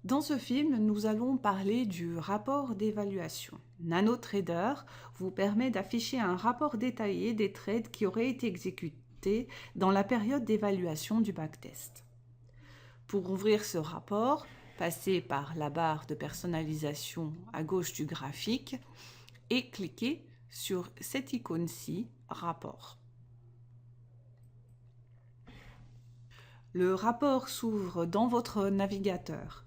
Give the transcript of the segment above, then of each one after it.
Dans ce film, nous allons parler du rapport d'évaluation. NanoTrader vous permet d'afficher un rapport détaillé des trades qui auraient été exécutés dans la période d'évaluation du backtest. Pour ouvrir ce rapport, passez par la barre de personnalisation à gauche du graphique et cliquez sur cette icône-ci, Rapport. Le rapport s'ouvre dans votre navigateur.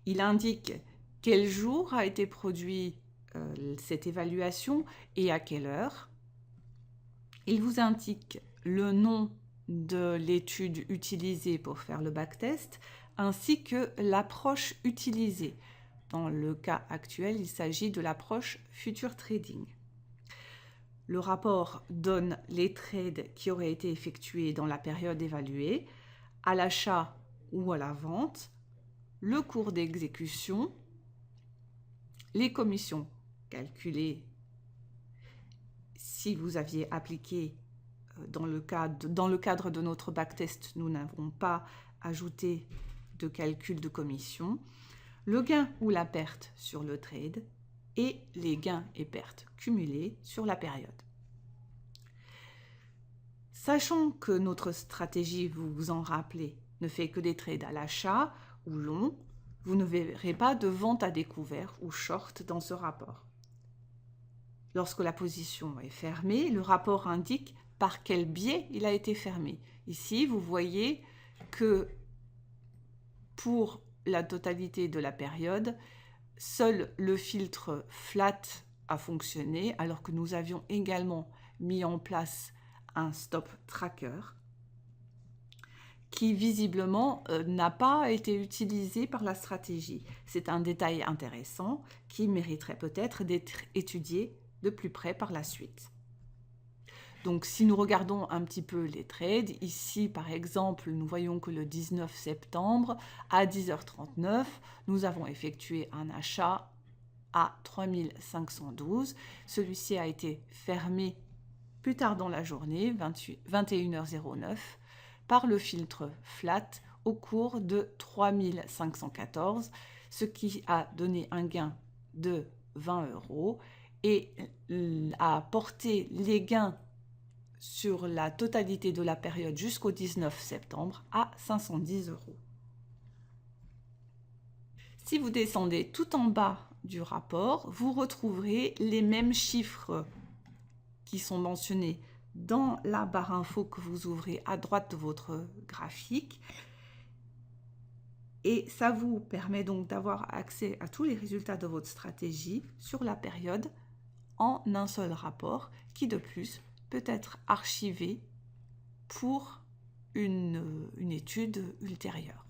Il indique quel jour a été produit cette évaluation et à quelle heure. Il vous indique le nom de l'étude utilisée pour faire le backtest ainsi que l'approche utilisée. Dans le cas actuel, il s'agit de l'approche Future Trading. Le rapport donne les trades qui auraient été effectués dans la période évaluée, à l'achat ou à la vente, le cours d'exécution, les commissions calculées si vous aviez appliqué dans le cadre de notre backtest, nous n'avons pas ajouté de calcul de commission, le gain ou la perte sur le trade et les gains et pertes cumulés sur la période. Sachant que notre stratégie, vous vous en rappelez, ne fait que des trades à l'achat ou long, vous ne verrez pas de vente à découvert ou short dans ce rapport. Lorsque la position est fermée, le rapport indique par quel biais il a été fermé. Ici, vous voyez que pour la totalité de la période, seul le filtre flat a fonctionné, alors que nous avions également mis en place un stop tracker qui visiblement n'a pas été utilisé par la stratégie. C'est un détail intéressant qui mériterait peut-être d'être étudié de plus près par la suite. Donc si nous regardons un petit peu les trades, ici par exemple, nous voyons que le 19 septembre à 10h39, nous avons effectué un achat à 3512. Celui-ci a été fermé plus tard dans la journée, 21h09, par le filtre flat au cours de 3514, ce qui a donné un gain de 20 € et a porté les gains sur la totalité de la période jusqu'au 19 septembre à 510 €. Si vous descendez tout en bas du rapport, vous retrouverez les mêmes chiffres qui sont mentionnés dans la barre info que vous ouvrez à droite de votre graphique. Et ça vous permet donc d'avoir accès à tous les résultats de votre stratégie sur la période en un seul rapport qui de plus peut être archivé pour une étude ultérieure.